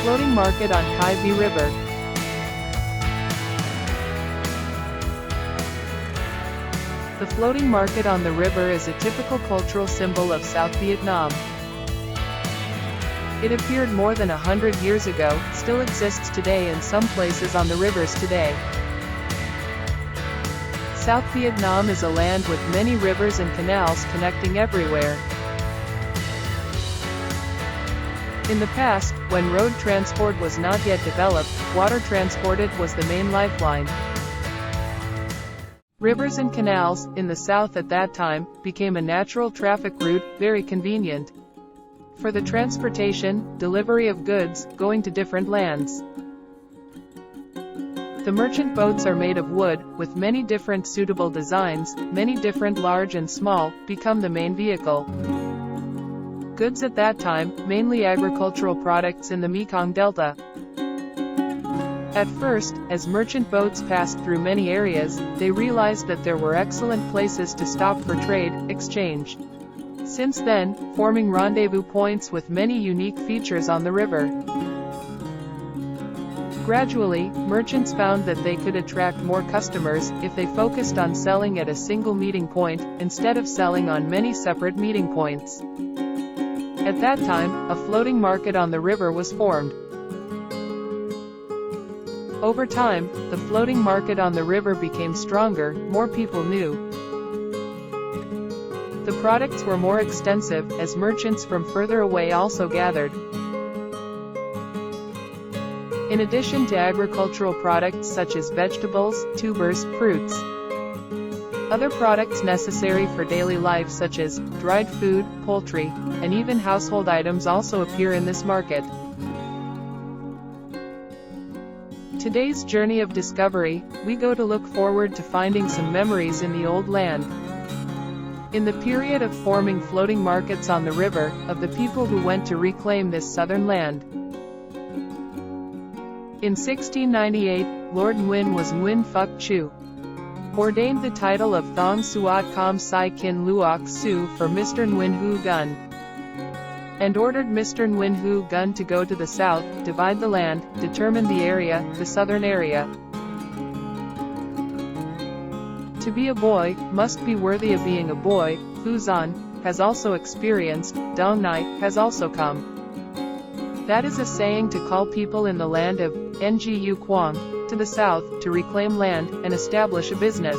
floating market on Kai Vi River. The floating market on the river is a typical cultural symbol of South Vietnam. It appeared more than 100 years ago, still exists today in some places on the rivers today. South Vietnam is a land with many rivers and canals connecting everywhere. In the past, when road transport was not yet developed, water transported was the main lifeline. Rivers and canals, in the south at that time, became a natural traffic route, very convenient for the transportation, delivery of goods, going to different lands. The merchant boats are made of wood, with many different suitable designs, many different large and small, become the main vehicle. Goods at that time, mainly agricultural products in the Mekong Delta. At first, as merchant boats passed through many areas, they realized that there were excellent places to stop for trade, exchange. Since then, forming rendezvous points with many unique features on the river. Gradually, merchants found that they could attract more customers if they focused on selling at a single meeting point, instead of selling on many separate meeting points. At that time, a floating market on the river was formed. Over time, the floating market on the river became stronger, more people knew. The products were more extensive, as merchants from further away also gathered. In addition to agricultural products such as vegetables, tubers, fruits, other products necessary for daily life such as dried food, poultry, and even household items also appear in this market. Today's journey of discovery, we go to look forward to finding some memories in the old land. In the period of forming floating markets on the river, of the people who went to reclaim this southern land. In 1698, Lord Nguyen was Nguyen Phuc Chu, ordained the title of Thong Suat Kam Sai Kin Luok Su for Mr. Nguyen Hu Gun, and ordered Mr. Nguyen Hu Gun to go to the south, divide the land, determine the area, the southern area. To be a boy, must be worthy of being a boy. Phu Zan has also experienced, Dong Nai has also come. That is a saying to call people in the land of Ngu Quang to the south, to reclaim land, and establish a business.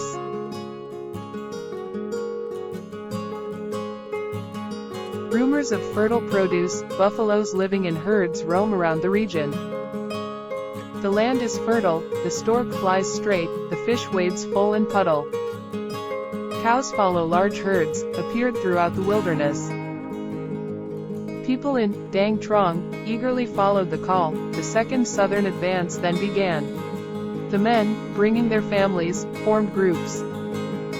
Rumors of fertile produce, buffaloes living in herds roam around the region. The land is fertile, the stork flies straight, the fish wades full and puddle. Cows follow large herds, appeared throughout the wilderness. People in Dang Trong eagerly followed the call. The second southern advance then began. The men, bringing their families, formed groups.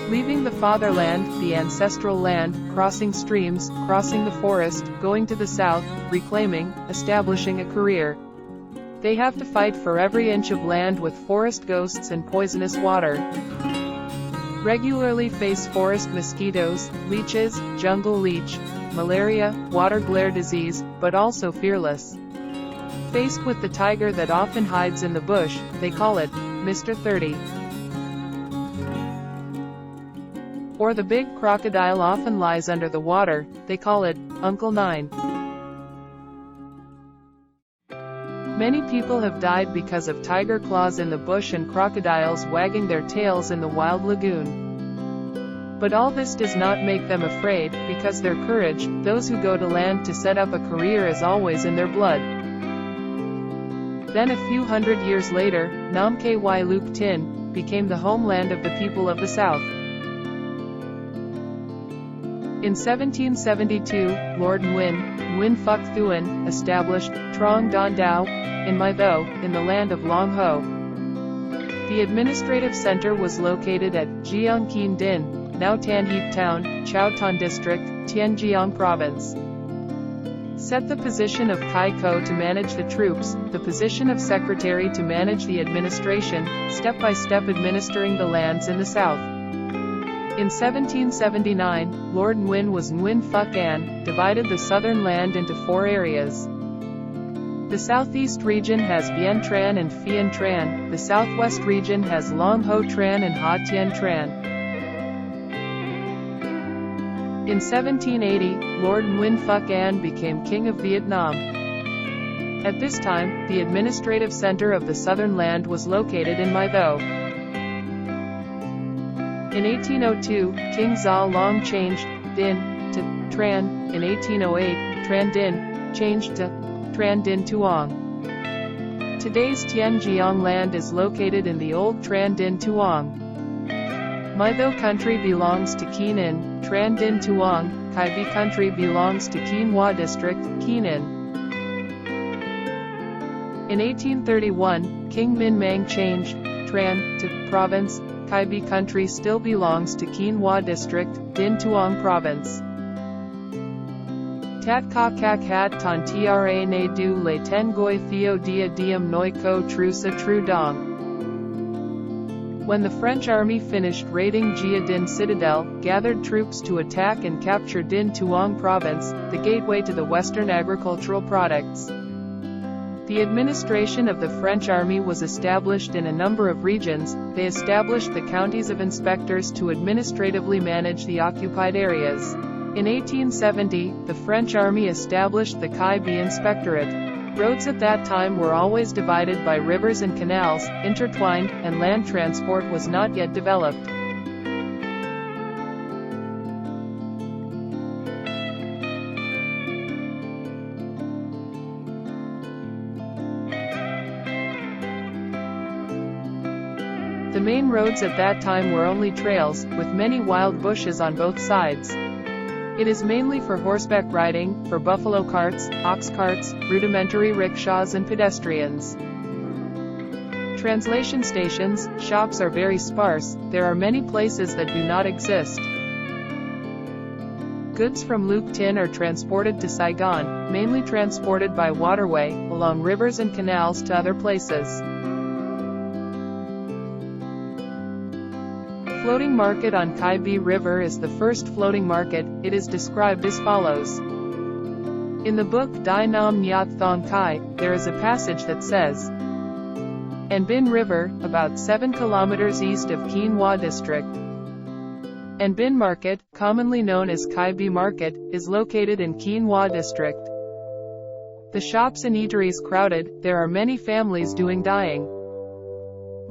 Leaving the fatherland, the ancestral land, crossing streams, crossing the forest, going to the south, reclaiming, establishing a career. They have to fight for every inch of land with forest ghosts and poisonous water. Regularly face forest mosquitoes, leeches, jungle leech, malaria, water glare disease, but also fearless. Faced with the tiger that often hides in the bush, they call it Mr. 30. Or the big crocodile often lies under the water, they call it Uncle 9. Many people have died because of tiger claws in the bush and crocodiles wagging their tails in the wild lagoon. But all this does not make them afraid, because their courage, those who go to land to set up a career, is always in their blood. Then a few hundred years later, Nam Ky Luk Tin became the homeland of the people of the South. In 1772, Lord Nguyen Phuc Thuan, established Trong Don Dao in Mai Tho, in the land of Long Ho. The administrative center was located at Giang Kien Din, now Tan Heap Town, Chau Tan District, Tianjiang Province. Set the position of Kai Ko to manage the troops, the position of secretary to manage the administration, step-by-step administering the lands in the south. In 1779, Lord Nguyen was Nguyen Phuc An, divided the southern land into 4 areas. The southeast region has Bien Tran and Phi Tran, the southwest region has Long Ho Tran and Ha Tien Tran. In 1780, Lord Nguyen Phuc An became King of Vietnam. At this time, the administrative center of the southern land was located in My Tho. In 1802, King Gia Long changed Dinh to Tran. In 1808, Tran Dinh changed to Tran Dinh Tuong. Today's Tien Giang land is located in the old Tran Dinh Tuong. My Tho country belongs to Kien In, Tran Dinh Tuong. Kai Vi country belongs to Kien Hoa district, Kien In. In 1831, King Min Mang changed Tran to province. Kai Vi country still belongs to Kien Hoa district, Dinh Tuong province. Tat ka kak hat ton tra ne du le ten goi theo dia diem noi ko tru sa tru dong. When the French army finished raiding Gia Dinh citadel, gathered troops to attack and capture Dinh Tuong province, the gateway to the western agricultural products. The administration of the French army was established in a number of regions. They established the counties of inspectors to administratively manage the occupied areas. In 1870, the French army established the Kai Bi Inspectorate. Roads at that time were always divided by rivers and canals, intertwined, and land transport was not yet developed. The main roads at that time were only trails, with many wild bushes on both sides. It is mainly for horseback riding, for buffalo carts, ox carts, rudimentary rickshaws and pedestrians. Translation stations, shops are very sparse, there are many places that do not exist. Goods from Luc Tin are transported to Saigon, mainly transported by waterway, along rivers and canals to other places. Floating market on Kai Bi River is the first floating market. It is described as follows. In the book Dai Nam Nyat Thong Kai, there is a passage that says, An Bin River, about 7 kilometers east of Kien Hoa district. An Bin Market, commonly known as Kai Bi Market, is located in Kien Hoa district. The shops and eateries crowded, there are many families doing dyeing.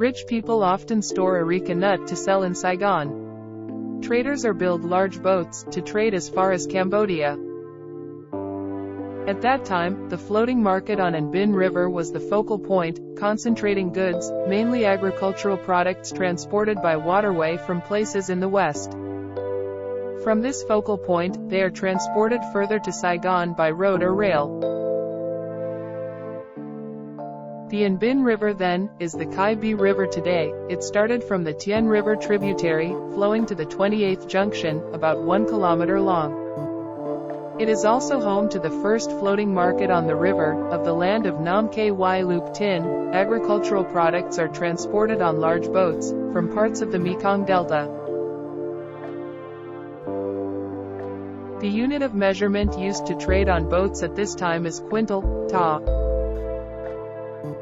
Rich people often store areca nut to sell in Saigon. Traders or build large boats to trade as far as Cambodia. At that time, the floating market on An Bin River was the focal point, concentrating goods, mainly agricultural products transported by waterway from places in the west. From this focal point, they are transported further to Saigon by road or rail. The An Bin River then, is the Kai Bi River today. It started from the Tien River tributary, flowing to the 28th junction, about 1 kilometer long. It is also home to the first floating market on the river, of the land of Nam Ky Luc Tin. Agricultural products are transported on large boats, from parts of the Mekong Delta. The unit of measurement used to trade on boats at this time is quintal, ta.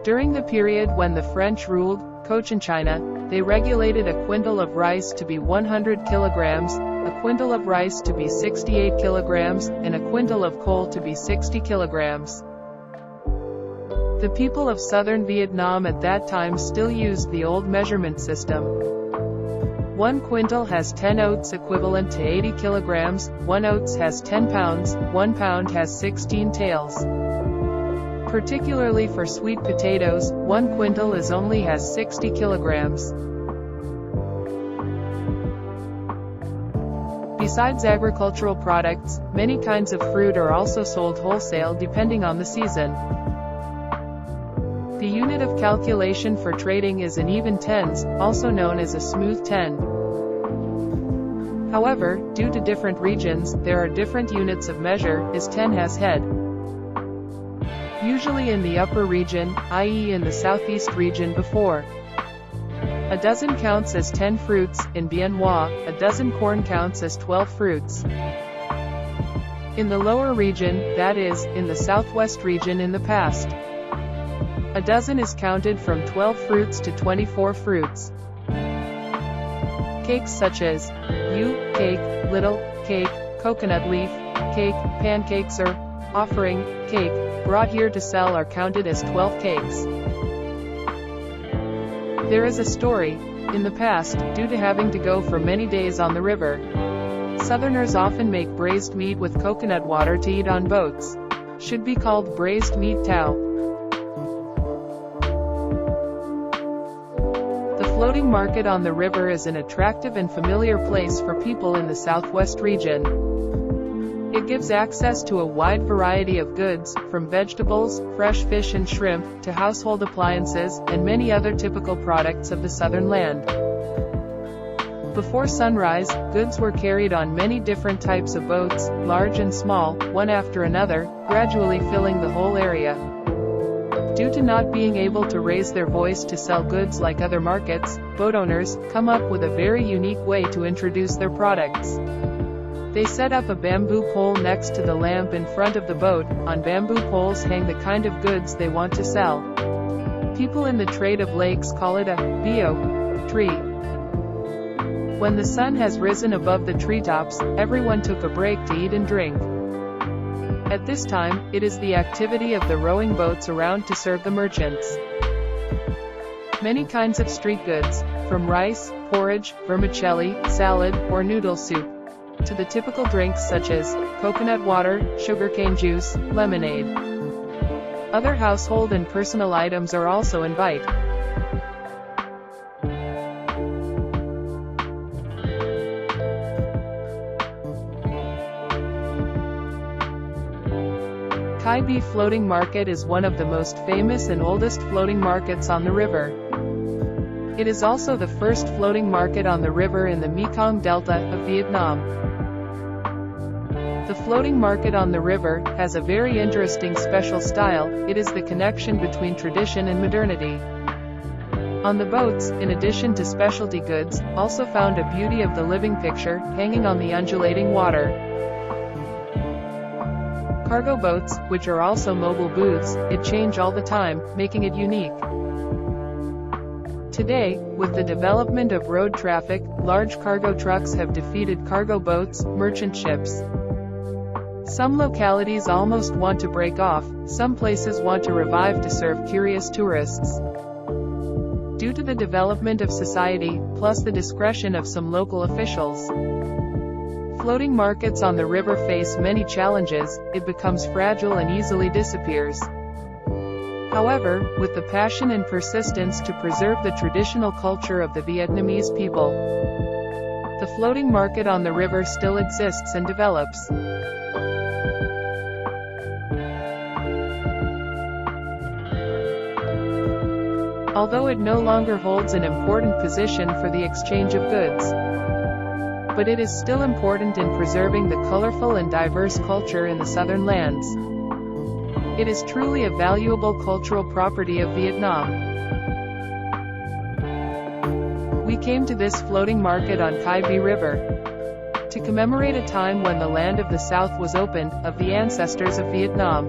During the period when the French ruled Cochinchina, they regulated a quintal of rice to be 100 kilograms, a quintal of rice to be 68 kilograms, and a quintal of coal to be 60 kilograms. The people of southern Vietnam at that time still used the old measurement system. 1 quintal has 10 oats equivalent to 80 kilograms, 1 oats has 10 pounds, 1 pound has 16 taels. Particularly for sweet potatoes, 1 quintal only has 60 kilograms. Besides agricultural products, many kinds of fruit are also sold wholesale depending on the season. The unit of calculation for trading is an even tens, also known as a smooth ten. However, due to different regions, there are different units of measure, as ten has head. Usually in the upper region, i.e. in the southeast region before. A dozen counts as 10 fruits, in Bien Hoa, a dozen corn counts as 12 fruits. in the lower region, that is, in the southwest region in the past. A dozen is counted from 12 fruits to 24 fruits. Cakes such as cake, little cake, coconut leaf cake, pancakes or offering cake, brought here to sell are counted as 12 cakes. There is a story. In the past, due to having to go for many days on the river, Southerners often make braised meat with coconut water to eat on boats. Should be called braised meat tao. The floating market on the river is an attractive and familiar place for people in the southwest region. It gives access to a wide variety of goods, from vegetables, fresh fish and shrimp, to household appliances, and many other typical products of the southern land. Before sunrise, goods were carried on many different types of boats, large and small, one after another, gradually filling the whole area. Due to not being able to raise their voice to sell goods like other markets, boat owners come up with a very unique way to introduce their products. They set up a bamboo pole next to the lamp in front of the boat. On bamboo poles hang the kind of goods they want to sell. People in the trade of lakes call it a bio tree. When the sun has risen above the treetops, everyone took a break to eat and drink. At this time, it is the activity of the rowing boats around to serve the merchants. Many kinds of street goods, from rice, porridge, vermicelli, salad, or noodle soup, to the typical drinks such as coconut water, sugarcane juice, lemonade. Other household and personal items are also in sight. Kai Bi Floating Market is one of the most famous and oldest floating markets on the river. It is also the first floating market on the river in the Mekong Delta of Vietnam. The floating market on the river has a very interesting special style. It is the connection between tradition and modernity. On the boats, in addition to specialty goods, also found a beauty of the living picture, hanging on the undulating water. Cargo boats, which are also mobile booths, it change all the time, making it unique. Today, with the development of road traffic, large cargo trucks have defeated cargo boats, merchant ships. Some localities almost want to break off, some places want to revive to serve curious tourists. Due to the development of society, plus the discretion of some local officials, floating markets on the river face many challenges. It becomes fragile and easily disappears. However, with the passion and persistence to preserve the traditional culture of the Vietnamese people, the floating market on the river still exists and develops. Although it no longer holds an important position for the exchange of goods, but it is still important in preserving the colorful and diverse culture in the southern lands. It is truly a valuable cultural property of Vietnam. We came to this floating market on Kai Bi River to commemorate a time when the land of the South was opened, of the ancestors of Vietnam.